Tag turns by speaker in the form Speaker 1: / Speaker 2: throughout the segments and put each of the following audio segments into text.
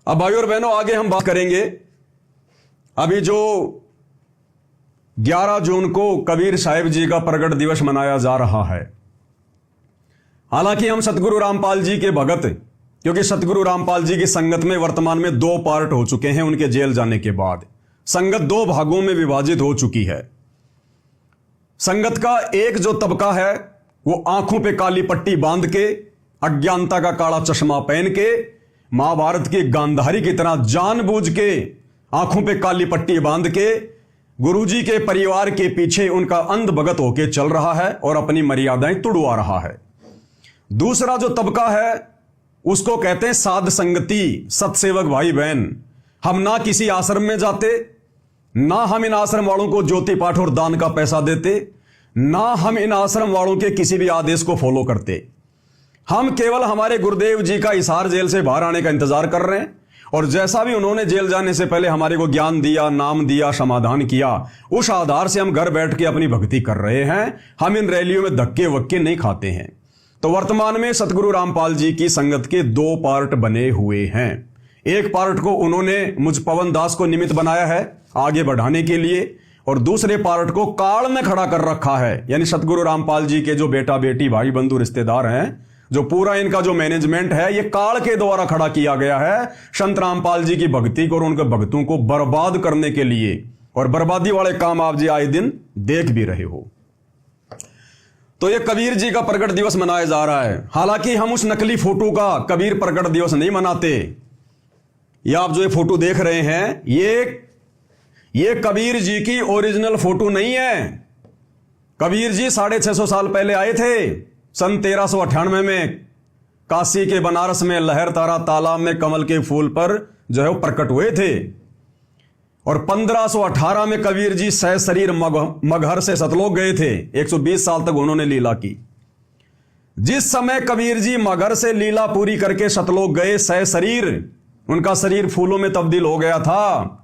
Speaker 1: अब भाई और बहनों, आगे हम बात करेंगे अभी जो 11 जून को कबीर साहिब जी का प्रगट दिवस मनाया जा रहा है। हालांकि हम सतगुरु रामपाल जी के भगत, क्योंकि सतगुरु रामपाल जी की संगत में वर्तमान में 2 पार्ट हो चुके हैं। उनके जेल जाने के बाद संगत 2 भागों में विभाजित हो चुकी है। संगत का एक जो तबका है वो आंखों पे काली पट्टी बांध के, अज्ञानता का काला चश्मा पहन के, महाभारत की गांधारी की तरह जानबूझ के आंखों पे काली पट्टी बांध के गुरुजी के परिवार के पीछे उनका अंध भगत होके चल रहा है और अपनी मर्यादाएं तुड़वा रहा है। दूसरा जो तबका है उसको कहते हैं साध संगति, सत्सेवक भाई बहन। हम ना किसी आश्रम में जाते, ना हम इन आश्रम वालों को ज्योति पाठ और दान का पैसा देते, ना हम इन आश्रम वालों के किसी भी आदेश को फॉलो करते। हम केवल हमारे गुरुदेव जी का हिसार जेल से बाहर आने का इंतजार कर रहे हैं, और जैसा भी उन्होंने जेल जाने से पहले हमारे को ज्ञान दिया, नाम दिया, समाधान किया, उस आधार से हम घर बैठ के अपनी भक्ति कर रहे हैं। हम इन रैलियों में धक्के वक्के नहीं खाते हैं। तो वर्तमान में सतगुरु रामपाल जी की संगत के 2 पार्ट बने हुए हैं। एक पार्ट को उन्होंने मुझ पवन दास को निमित्त बनाया है आगे बढ़ाने के लिए, और दूसरे पार्ट को काल में खड़ा कर रखा है। यानी सतगुरु रामपाल जी के जो बेटा बेटी, भाई बंधु, रिश्तेदार हैं, जो पूरा इनका जो मैनेजमेंट है, ये काल के द्वारा खड़ा किया गया है संत रामपाल जी की भक्ति को और उनके भक्तों को बर्बाद करने के लिए। और बर्बादी वाले काम आप जी आए दिन देख भी रहे हो। तो ये कबीर जी का प्रगट दिवस मनाया जा रहा है। हालांकि हम उस नकली फोटो का कबीर प्रगट दिवस नहीं मनाते। ये आप जो ये फोटो देख रहे हैं, ये कबीर जी की ओरिजिनल फोटो नहीं है। कबीर जी 650 साल पहले आए थे, सन 1398 में काशी के बनारस में लहर तारा तालाब में कमल के फूल पर जो है वो प्रकट हुए थे। और 1518 में कबीर जी सशरीर मगहर से सतलोक गए थे। 120 साल तक उन्होंने लीला की। जिस समय कबीर जी मगहर से लीला पूरी करके सतलोक गए, सशरीर, उनका शरीर फूलों में तब्दील हो गया था।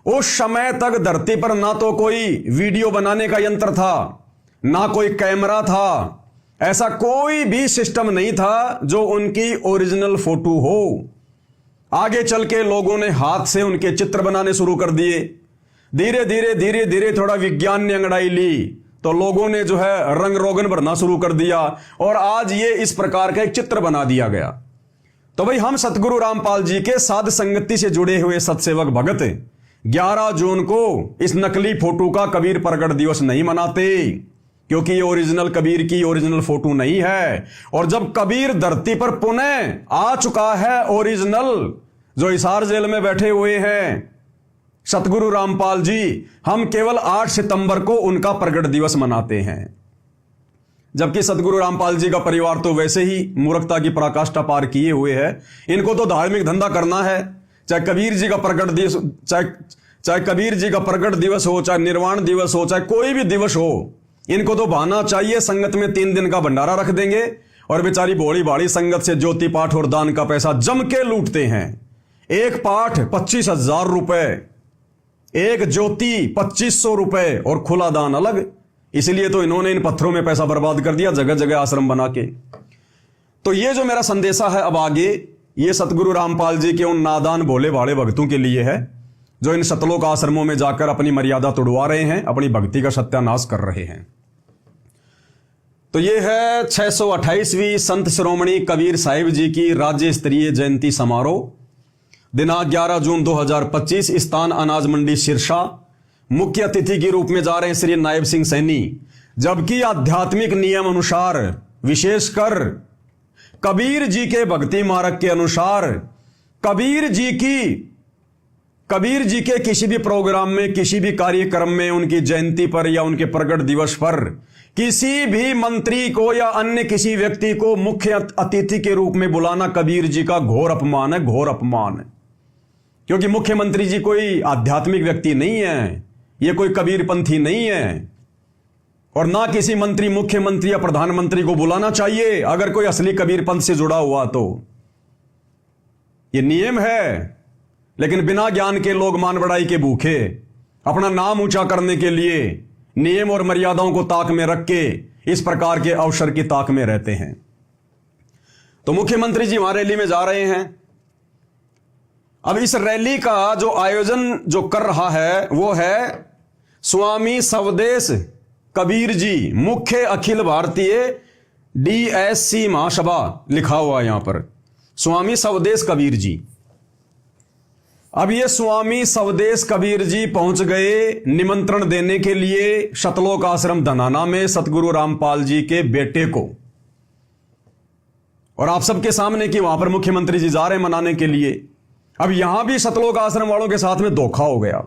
Speaker 1: उस समय तक धरती पर ना तो कोई वीडियो बनाने का यंत्र था, ना कोई कैमरा था, ऐसा कोई भी सिस्टम नहीं था जो उनकी ओरिजिनल फोटो हो। आगे चल के लोगों ने हाथ से उनके चित्र बनाने शुरू कर दिए। धीरे धीरे थोड़ा विज्ञान ने अंगड़ाई ली तो लोगों ने जो है रंग रोगन भरना शुरू कर दिया, और आज ये इस प्रकार का एक चित्र बना दिया गया। तो भाई हम सतगुरु रामपाल जी के साध संगति से जुड़े हुए सत्सेवक भगत 11 जून को इस नकली फोटो का कबीर प्रगट दिवस नहीं मनाते, क्योंकि ये ओरिजिनल कबीर की ओरिजिनल फोटो नहीं है। और जब कबीर धरती पर पुनः आ चुका है ओरिजिनल, जो हिसार जेल में बैठे हुए हैं सतगुरु रामपाल जी, हम केवल 8 सितंबर को उनका प्रगट दिवस मनाते हैं। जबकि सतगुरु रामपाल जी का परिवार तो वैसे ही मूर्खता की पराकाष्ठा पार किए हुए है। इनको तो धार्मिक धंधा करना है, चाहे कबीर जी का प्रगट दिवस, चाहे कबीर जी का प्रगट दिवस हो, चाहे निर्वाण दिवस हो, चाहे कोई भी दिवस हो, इनको तो बहाना चाहिए। संगत में 3 दिन का भंडारा रख देंगे और बेचारी भोली भाड़ी संगत से ज्योति पाठ और दान का पैसा जम के लूटते हैं। एक पाठ 25,000 रुपए, एक ज्योति 2500 रुपए, और खुला दान अलग। इसलिए तो इन्होंने इन पत्थरों में पैसा बर्बाद कर दिया, जगह जगह आश्रम बना के। तो ये जो मेरा संदेशा है अब आगे, ये सतगुरु रामपाल जी के उन नादान भोले भाड़े भक्तों के लिए है जो इन सतलोक आश्रमों में जाकर अपनी मर्यादा तोड़वा रहे हैं, अपनी भक्ति का सत्यानाश कर रहे हैं। तो ये है 628वीं संत शिरोमणि कबीर साहिब जी की राज्य स्तरीय जयंती समारोह, दिनांक 11 जून 2025, स्थान अनाज मंडी सिरसा। मुख्य अतिथि के रूप में जा रहे हैं श्री नायब सिंह सैनी। जबकि आध्यात्मिक नियम अनुसार, विशेषकर कबीर जी के भक्ति मार्ग के अनुसार, कबीर जी के किसी भी प्रोग्राम में, किसी भी कार्यक्रम में, उनकी जयंती पर या उनके प्रगट दिवस पर किसी भी मंत्री को या अन्य किसी व्यक्ति को मुख्य अतिथि के रूप में बुलाना कबीर जी का घोर अपमान है, घोर अपमान है। क्योंकि मुख्यमंत्री जी कोई आध्यात्मिक व्यक्ति नहीं है, ये कोई कबीरपंथी नहीं है, और ना किसी मंत्री, मुख्यमंत्री या प्रधानमंत्री को बुलाना चाहिए अगर कोई असली कबीरपंथ से जुड़ा हुआ तो। ये नियम है। लेकिन बिना ज्ञान के लोग मान बढ़ाई के भूखे अपना नाम ऊंचा करने के लिए नियम और मर्यादाओं को ताक में रख के इस प्रकार के अवसर की ताक में रहते हैं। तो मुख्यमंत्री जी हमारे रैली में जा रहे हैं। अब इस रैली का जो आयोजन जो कर रहा है वो है स्वामी सवदेश कबीर जी, मुख्य अखिल भारतीय DSC महासभा, लिखा हुआ यहां पर स्वामी सवदेश कबीर जी। अब ये स्वामी सवदेश कबीर जी पहुंच गए निमंत्रण देने के लिए सतलोक आश्रम धनाना में सतगुरु रामपाल जी के बेटे को, और आप सबके सामने कि वहां पर मुख्यमंत्री जी जा रहे हैं मनाने के लिए। अब यहां भी सतलोक आश्रम वालों के साथ में धोखा हो गया।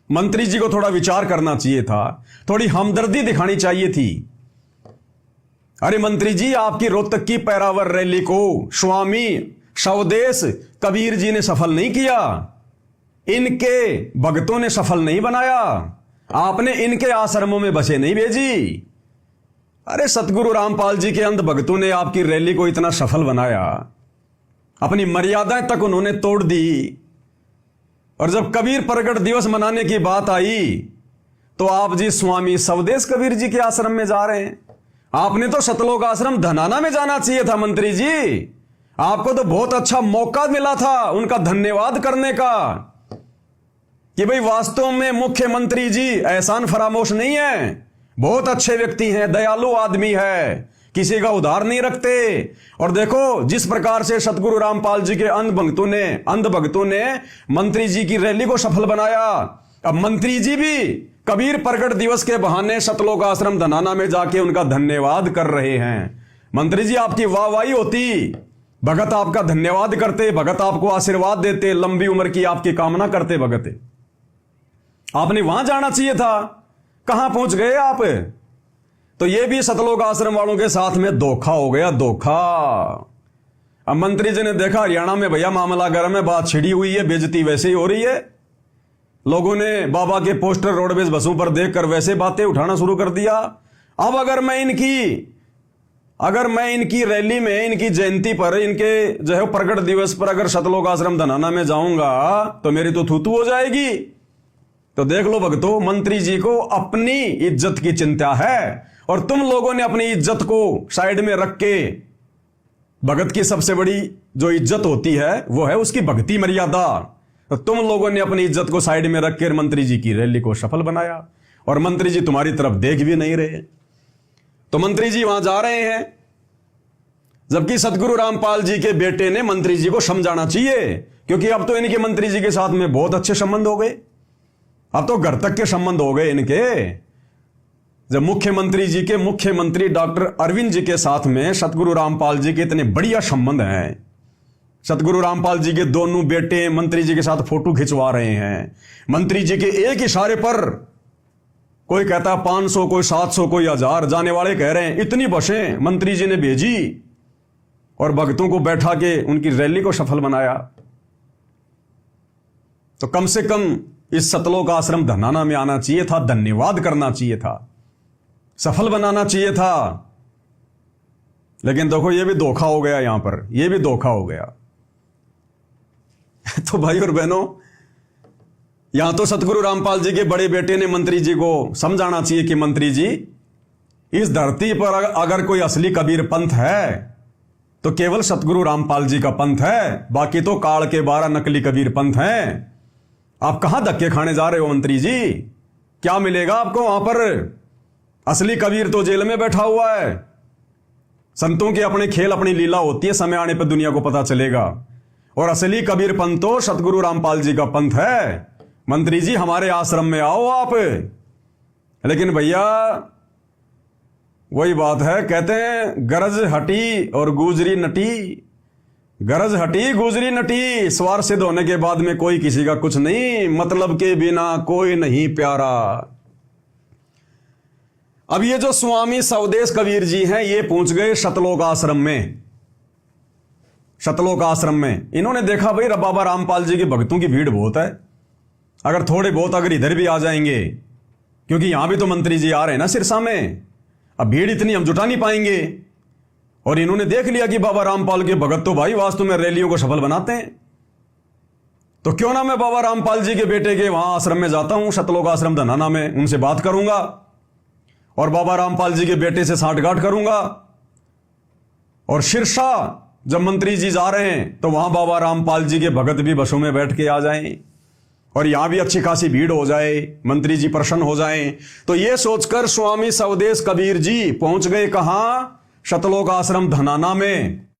Speaker 1: मंत्री जी को थोड़ा विचार करना चाहिए था, थोड़ी हमदर्दी दिखानी चाहिए थी। अरे मंत्री जी, आपकी रोहतक की पैरावर रैली को स्वामी सवदेश कबीर जी ने सफल नहीं किया, इनके भक्तों ने सफल नहीं बनाया, आपने इनके आश्रमों में बसें नहीं भेजी। अरे सतगुरु रामपाल जी के अंध भक्तों ने आपकी रैली को इतना सफल बनाया, अपनी मर्यादाएं तक उन्होंने तोड़ दी। और जब कबीर प्रगट दिवस मनाने की बात आई तो आप जी स्वामी सवदेश कबीर जी के आश्रम में जा रहे हैं। आपने तो सतलोक आश्रम धनाना में जाना चाहिए था मंत्री जी, आपको तो बहुत अच्छा मौका मिला था उनका धन्यवाद करने का कि भाई वास्तव में मुख्यमंत्री जी एहसान फरामोश नहीं है, बहुत अच्छे व्यक्ति हैं, दयालु आदमी है, किसी का उधार नहीं रखते। और देखो जिस प्रकार से सतगुरु रामपाल जी के अंध भक्तों ने मंत्री जी की रैली को सफल बनाया, अब मंत्री जी भी कबीर प्रगट दिवस के बहाने सतलोक आश्रम धनाना में जाके उनका धन्यवाद कर रहे हैं। मंत्री जी आपकी वाहवाही होती, भगत आपका धन्यवाद करते, भगत आपको आशीर्वाद देते, लंबी उम्र की आपकी कामना करते भगत। आपने वहां जाना चाहिए था, कहां पहुंच गए आप? तो यह भी सतलोक आश्रम वालों के साथ में धोखा हो गया, धोखा। अब मंत्री जी ने देखा हरियाणा में भैया मामला गर्म है, बात छिड़ी हुई है, बेइज्जती वैसे ही हो रही है, लोगों ने बाबा के पोस्टर रोडवेज बसों पर देखकर वैसे बातें उठाना शुरू कर दिया। अब अगर मैं इनकी रैली में, इनकी जयंती पर, इनके जो है प्रगट दिवस पर अगर सतलोक आश्रम धनाना में जाऊंगा तो मेरी तो थूथू हो जाएगी। तो देख लो भक्तों, मंत्री जी को अपनी इज्जत की चिंता है और तुम लोगों ने अपनी इज्जत को साइड में रख के, भगत की सबसे बड़ी जो इज्जत होती है वो है उसकी भक्ति मर्यादा, तो तुम लोगों ने अपनी इज्जत को साइड में रख कर मंत्री जी की रैली को सफल बनाया और मंत्री जी तुम्हारी तरफ देख भी नहीं रहे। तो मंत्री जी वहां जा रहे हैं, जबकि सतगुरु रामपाल जी के बेटे ने मंत्री जी को समझाना चाहिए, क्योंकि अब तो इनके मंत्री जी के साथ में बहुत अच्छे संबंध हो गए, अब तो घर तक के संबंध हो गए इनके। जब मुख्यमंत्री जी के मुख्यमंत्री डॉक्टर अरविंद जी के साथ में सतगुरु रामपाल जी के इतने बढ़िया संबंध हैं, सतगुरु रामपाल जी के दोनों बेटे मंत्री जी के साथ फोटो खिंचवा रहे हैं, मंत्री जी के एक इशारे पर कोई कहता है 500, कोई 700, कोई 1000, जाने वाले कह रहे हैं इतनी बसें मंत्री जी ने भेजी और भक्तों को बैठा के उनकी रैली को सफल बनाया। तो कम से कम इस सतलोक आश्रम धनाना में आना चाहिए था, धन्यवाद करना चाहिए था, सफल बनाना चाहिए था। लेकिन देखो ये भी धोखा हो गया, यहां पर ये भी धोखा हो गया। तो भाई और बहनों, यहां तो सतगुरु रामपाल जी के बड़े बेटे ने मंत्री जी को समझाना चाहिए कि मंत्री जी, इस धरती पर अगर कोई असली कबीर पंथ है तो केवल सतगुरु रामपाल जी का पंथ है, बाकी तो काल के 12 नकली कबीर पंथ हैं। आप कहां धक्के खाने जा रहे हो मंत्री जी? क्या मिलेगा आपको वहां पर? असली कबीर तो जेल में बैठा हुआ है। संतों के अपने खेल, अपनी लीला होती है, समय आने पर दुनिया को पता चलेगा। और असली कबीर पंथ तो सतगुरु रामपाल जी का पंथ है। मंत्री जी हमारे आश्रम में आओ आप। लेकिन भैया वही बात है, कहते हैं गरज हटी और गुजरी नटी, गरज हटी गुजरी नटी, स्वार सिद्ध होने के बाद में कोई किसी का कुछ नहीं, मतलब के बिना कोई नहीं प्यारा। अब ये जो स्वामी सवदेश कबीर जी हैं, ये पहुंच गए सतलोक आश्रम में। सतलोक आश्रम में इन्होंने देखा भाई बाबा रामपाल जी के भक्तों की भीड़ बहुत है, अगर थोड़े बहुत अगर इधर भी आ जाएंगे, क्योंकि यहां भी तो मंत्री जी आ रहे हैं ना सिरसा में, अब भीड़ इतनी हम जुटा नहीं पाएंगे। और इन्होंने देख लिया कि बाबा रामपाल के भगत तो भाई वास्तव में रैलियों को सफल बनाते हैं, तो क्यों ना मैं बाबा रामपाल जी के बेटे के वहां आश्रम में जाता हूं, सतलोक आश्रम धनाना में, उनसे बात करूंगा और बाबा रामपाल जी के बेटे से सांठगांठ करूंगा और सिरसा जब मंत्री जी जा रहे हैं तो वहां बाबा रामपाल जी के भगत भी बसों में बैठ के आ जाएं और यहां भी अच्छी खासी भीड़ हो जाए, मंत्री जी प्रसन्न हो जाएं। तो यह सोचकर स्वामी स्वदेश कबीर जी पहुंच गए कहां? सतलोक आश्रम धनाना में।